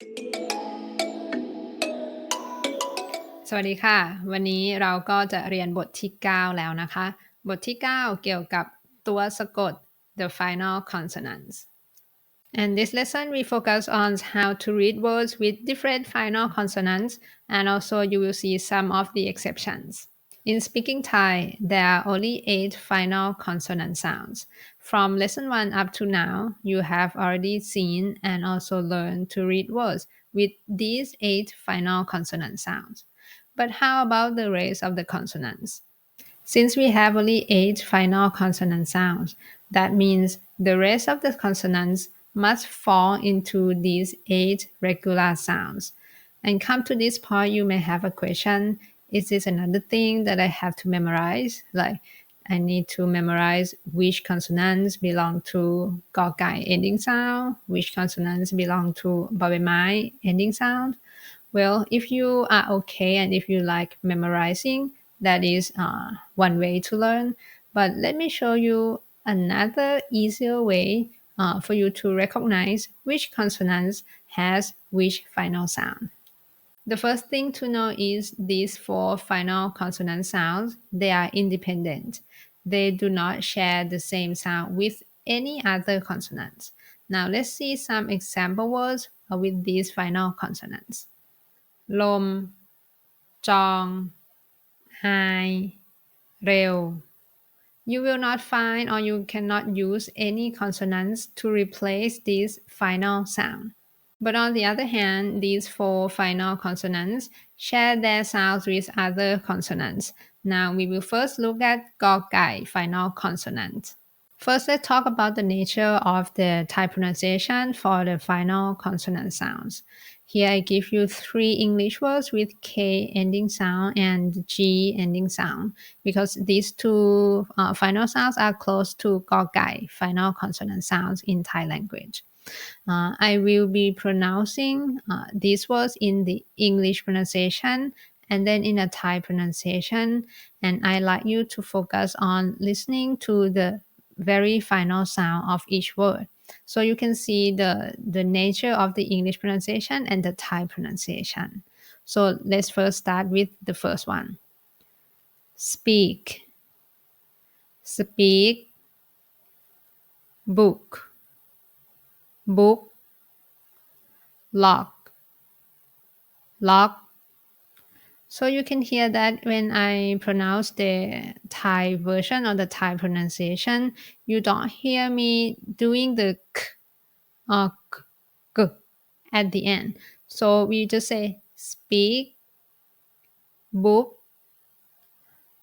สวัสดีค่ะวันนี้เราก็จะเรียนบทที่9แล้วนะคะบทที่9เกี่ยวกับตัวสะกด the final consonants and this lesson we focus on how to read words with different final consonants and also you will see some of the exceptions. In speaking Thai, there are only 8 final consonant sounds. From lesson 1 up to now, you have already seen and also learned to read words with these 8 final consonant sounds. But how about the rest of the consonants? Since we have only 8 final consonant sounds, that means the rest of the consonants must fall into these 8 regular sounds. And come to this part, you may have a question. Is this another thing that I have to memorize? Like, I need to memorize which consonants belong to gao gai ending sound, which consonants belong to ba mai ending sound. Well, if you are okay and if you like memorizing, that is one way to learn. But let me show you another easier way for you to recognize which consonants has which final sound. The first thing to know is these 4 final consonant sounds, they are independent. They do not share the same sound with any other consonants. Now let's see some example words with these final consonants. ลมจองไฮเร็ว You will not find or you cannot use any consonants to replace this final sound. But on the other hand, these 4 final consonants share their sounds with other consonants. Now we will first look at gao final consonant. First, let's talk about the nature of the Thai pronunciation for the final consonant sounds. Here I give you 3 English words with K ending sound and G ending sound because these two final sounds are close to gao gai final consonant sounds in Thai language. I will be pronouncing these words in the English pronunciation and then in a Thai pronunciation. And I like you to focus on listening to the very final sound of each word. So you can see the nature of the English pronunciation and the Thai pronunciation. So let's first start with the first one. Speak, speak, book, book, lock, lock. So you can hear that when I pronounce the Thai version or the Thai pronunciation, you don't hear me doing the k or k at the end. So we just say speak, book,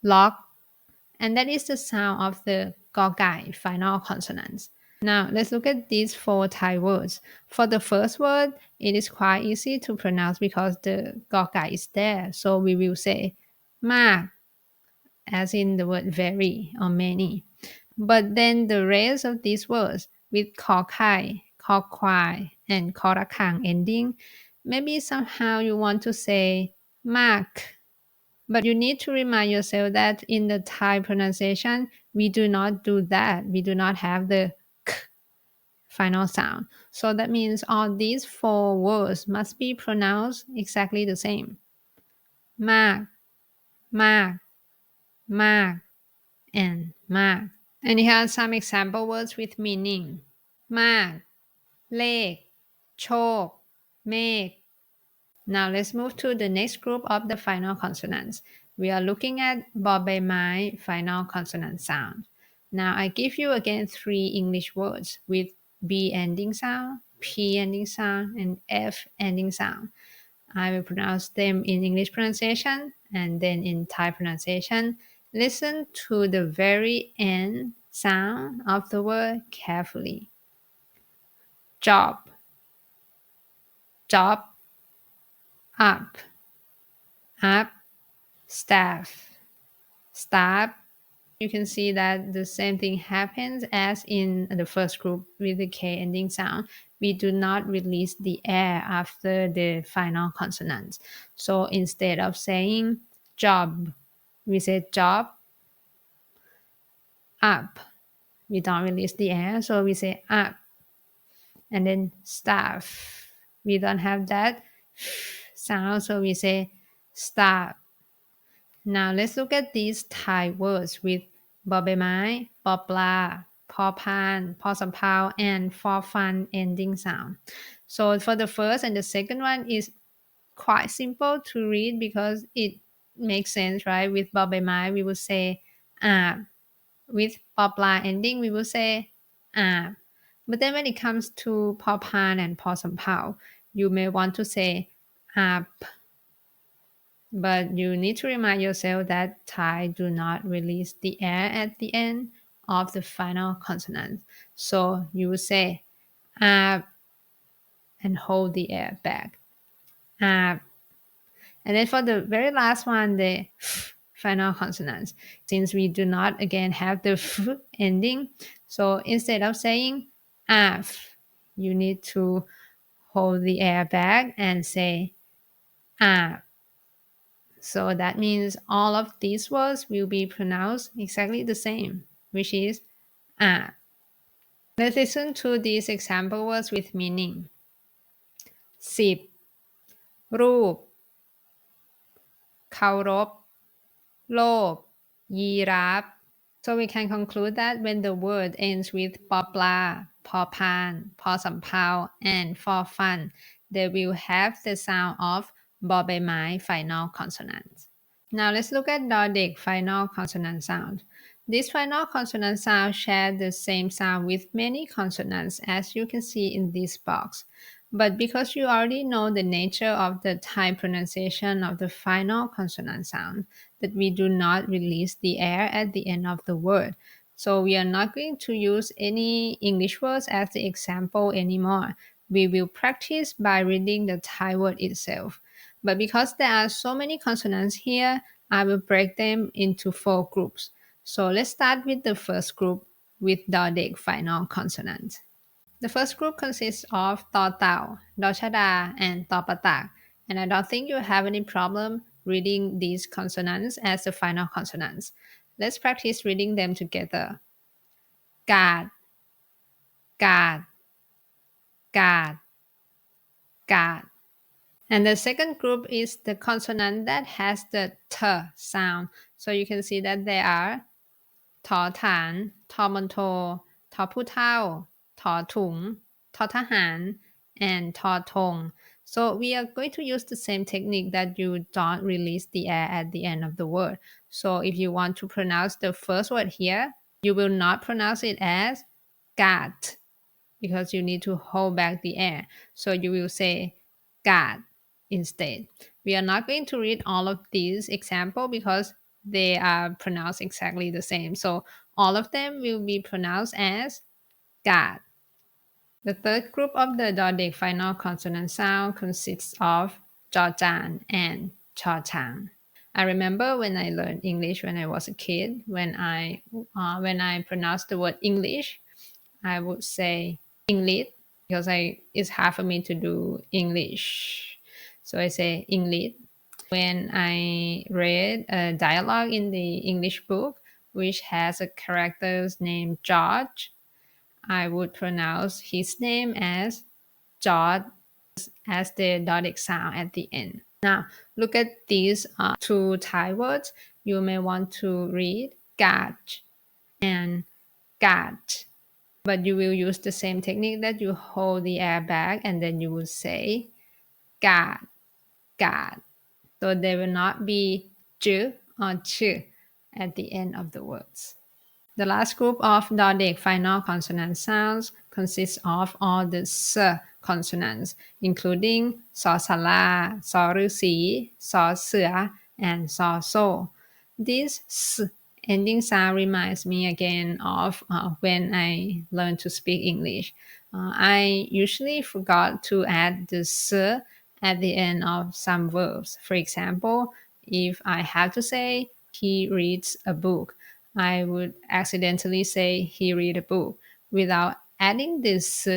lock, and that is the sound of the gao gai final consonants. Now let's look at these 4 Thai words. For the first word, it is quite easy to pronounce because the gao gai is there. So we will say ma, as in the word very or many. But then the rest of these words with kho kai, kho kwai, and korakang ending, maybe somehow you want to say mak. But you need to remind yourself that in the Thai pronunciation, we do not do that. We do not have the k final sound. So that means all these 4 words must be pronounced exactly the same. Mak, mak, mak, and mak. And here are some example words with meaning มากเลขโชคเมฆ Now let's move to the next group of the final consonants. We are looking at bo bai mai final consonant sound. Now I give you again 3 English words with B ending sound, P ending sound, and F ending sound. I will pronounce them in English pronunciation and then in Thai pronunciation. Listen to the very end sound of the word carefully. Job, job, up, up, staff, staff. You can see that the same thing happens as in the first group with the K ending sound. We do not release the air after the final consonants. So instead of saying job, we say job, up. We don't release the air, so we say up. And then staff. We don't have that sound, so we say stop. Now let's look at these Thai words with บอใบไม้ปอปลาพอพานพอสำเภา and for fun ending sound. So for the first and the second one is quite simple to read because it makes sense, right? With บอใบไม้ we would say with ปอปลา ending we would say but then when it comes to พอพาน and พอสำเภา you may want to say but you need to remind yourself that Thai do not release the air at the end of the final consonant. So you would say and hold the air back. And then for the very last one, the final consonants, since we do not again have the ending, so instead of saying you need to hold the air back and say So that means all of these words will be pronounced exactly the same, which is ah. Let's listen to these example words with meaning. 10 รูปเคารพโลภยีราฟ So we can conclude that when the word ends with ปอปลาพอพานพอสำเภา and for fun, they will have the sound of บอใบไม้ final consonant. Now let's look at Nordic final consonant sound. This final consonant sound share the same sound with many consonants as you can see in this box. But because you already know the nature of the Thai pronunciation of the final consonant sound, that we do not release the air at the end of the word. So we are not going to use any English words as the example anymore. We will practice by reading the Thai word itself. But because there are so many consonants here, I will break them into 4 groups. So let's start with the first group with Nordic final consonant. The first group consists of ต่อเต่า ดอชดา and ตอปะตัก and I don't think you have any problem reading these consonants as the final consonants. Let's practice reading them together. กาดกาดกาดกาด And the second group is the consonant that has the t sound. So you can see that they are ทอฐานทอมณฑลทอผู้เฒ่าทอถุงทอทหาร and ทอธง So we are going to use the same technique that you don't release the air at the end of the word. So if you want to pronounce the first word here, you will not pronounce it as gat because you need to hold back the air. So you will say gat instead. We are not going to read all of these examples because they are pronounced exactly the same. So all of them will be pronounced as gat. The third group of the Nordic final consonant sound consists of จอจาน and ชอช้าง I remember when I learned English when I was a kid, when I pronounced the word English, I would say English because it's hard for me to do English. So I say English. When I read a dialogue in the English book, which has a character's named George, I would pronounce his name as George as the Nordic sound at the end. Now, look at these 2 Thai words. You may want to read gach and gat, but you will use the same technique that you hold the air back and then you will say gat, gat. So there will not be j or ch at the end of the words. The last group of Nordic final consonant sounds consists of all the s consonants, including สอสาราสอฤาษีสอเสือ and สอโซ This s ending sound reminds me again of when I learned to speak English. I usually forgot to add the s at the end of some verbs. For example, if I have to say he reads a book, I would accidentally say he read a book without adding this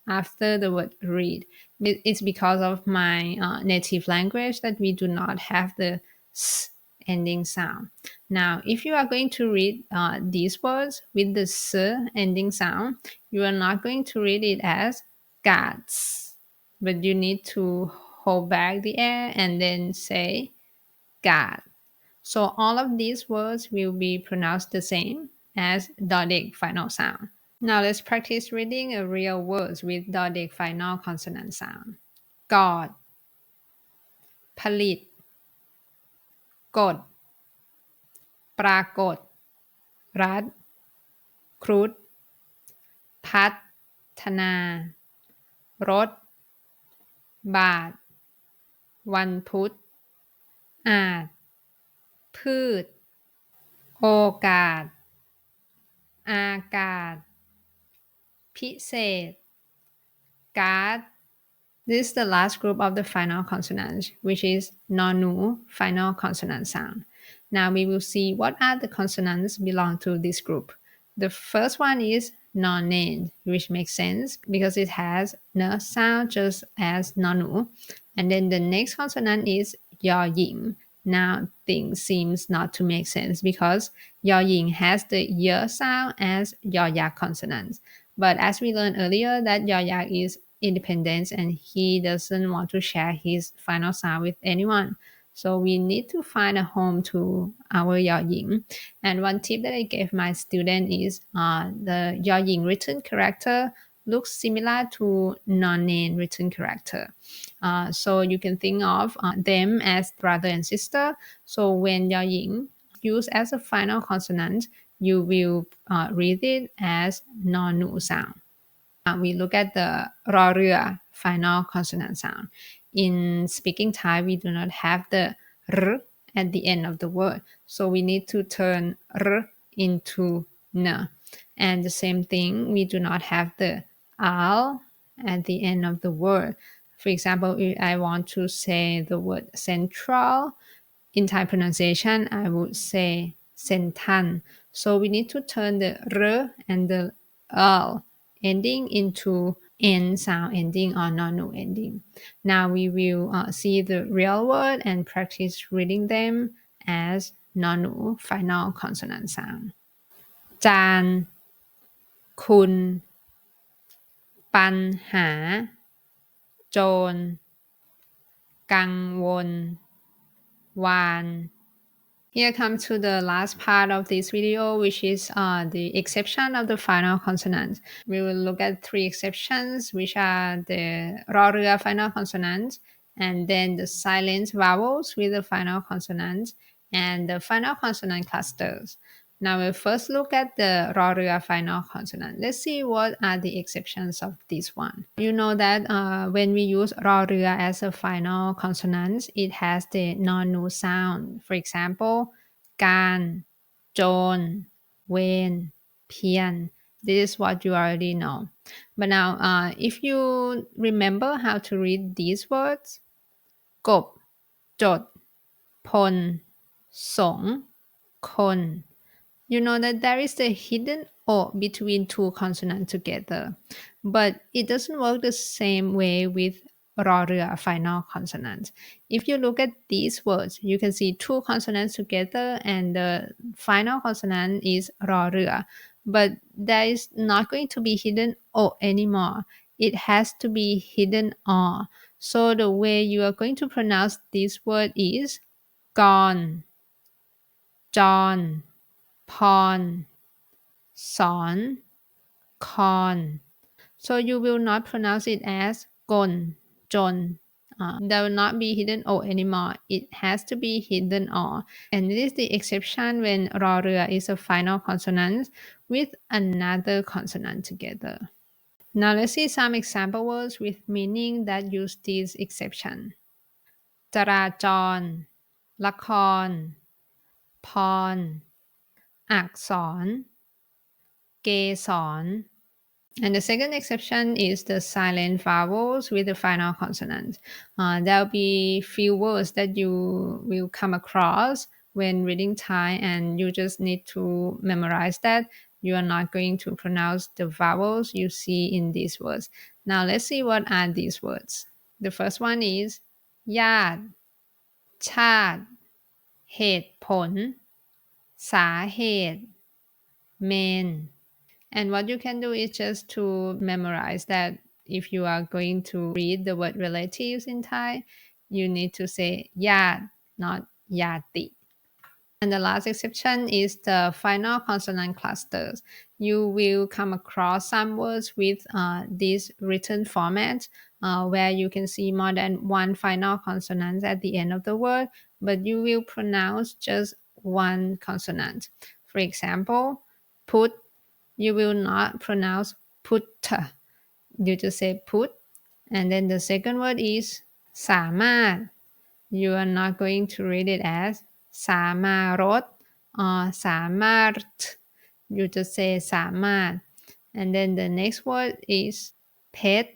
after the word read. It's because of my native language that we do not have the s ending sound. Now, if you are going to read these words with the s ending sound, you are not going to read it as guts. but you need to hold back the air and then say God. So all of these words will be pronounced the same as Dodic final sound. Now let's practice reading a real words with Dodic final consonant sound. God, ผลิตกฎปรากฏรัฐครุฑพัฒนารถบาทวันพุธอาจพืชโอกาสอากาศพิเศษการ์ด This is the last group of the final consonant, which is nonu, final consonant sound. Now we will see what are the consonants belong to this group. The first one is non-named, which makes sense because it has n sound just as nonu. And then the next consonant is yaw ying. Now things seems not to make sense because yaw ying has the y sound as yaw yak consonants. But as we learned earlier, that yaw yak is independent and he doesn't want to share his final sound with anyone. So we need to find a home to our yaw ying. And one tip that I gave my student is the yaw ying written character looks similar to non-name written character. So you can think of them as brother and sister. So when yaw ying used as a final consonant, you will read it as non-nu sound. We look at the รอเรือ final consonant sound. In speaking Thai, we do not have the r at the end of the word. So we need to turn r into n. And the same thing, we do not have the al at the end of the word. For example, if I want to say the word central, in Thai pronunciation, I would say sentan. So we need to turn the r and the l ending into n sound ending or non-nu ending. Now we will see the real word and practice reading them as non-nu final consonant sound. จานคุณปัญหาโจรกังวลวาน Here come to the last part of this video, which is the exception of the final consonant. We will look at three exceptions, which are the รอเรือ final consonant, and then the silent vowels with the final consonant, and the final consonant clusters. Now we'll first look at the รอเรือ final consonant. Let's see what are the exceptions of this one. You know that when we use รอเรือ as a final consonant, it has the non-nu sound. For example, การโจรเวรเพียร This is what you already know. But now, if you remember how to read these words, กบจดพลสงคน you know that there is a hidden O between two consonants together, but it doesn't work the same way with รอเรือ final consonant. If you look at these words, you can see two consonants together and the final consonant is รอเรือ, but there is not going to be hidden O anymore. It has to be hidden O. So the way you are going to pronounce this word is กรจรพรสอนคอน so you will not pronounce it as กลจน there will not be hidden O anymore. It has to be hidden O. And this is the exception when รอเรือ is a final consonant with another consonant together. Now let's see some example words with meaning that use this exception. จราจรละครพรอักษรเกสร And the second exception is the silent vowels with the final consonant. There'll be few words that you will come across when reading Thai, and you just need to memorize that. You are not going to pronounce the vowels you see in these words. Now let's see what are these words. The first one is ญาติชาติเหตุผลสาเหตุ main. And what you can do is just to memorize that if you are going to read the word relatives in Thai, you need to say yat, not yati. And the last exception is the final consonant clusters. You will come across some words with this written format where you can see more than one final consonant at the end of the word, but you will pronounce just one consonant. For example, put, you will not pronounce put. You just say put. And then the second word is สามารถ you are not going to read it as สามารถ or สามารถ you just say สามารถ and then the next word is pet.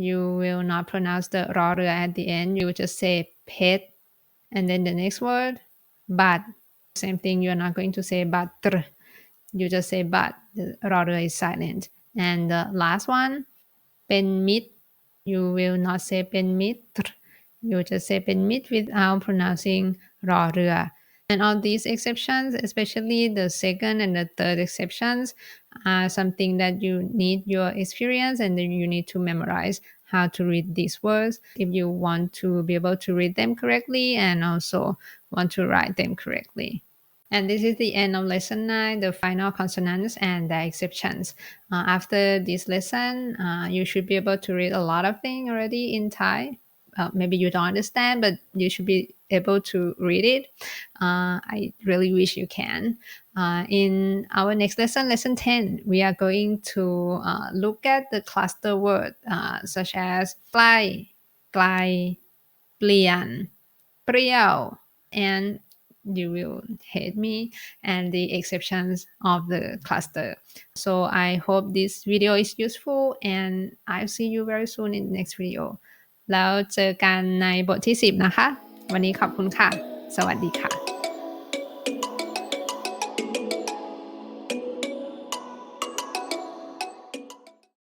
You will not pronounce the รอเรือ at the end, you just say pet. And then the next word บัตร same thing, you are not going to say บัตร you just say บัตร the รอเรือ is silent. And the last one เป็นมิตร you will not say เป็นมิตร you just say เป็นมิตร without pronouncing รอเรือ. And all these exceptions, especially the second and the third exceptions, are something that you need your experience and then you need to memorize how to read these words if you want to be able to read them correctly and also want to write them correctly. And this is the end of lesson 9, the final consonants and the exceptions. After this lesson, you should be able to read a lot of things already in Thai. Maybe you don't understand, but you should be able to read it. I really wish you can. In our next lesson, lesson 10, we are going to look at the cluster word such as fly, glide, เปลี่ยน เปรี้ยว and you will hate me and the exceptions of the cluster. So I hope this video is useful and I'll see you very soon in the next video. แล้วเจอกันในบทที่10นะคะวันนี้ขอบคุณค่ะสวัสดีค่ะ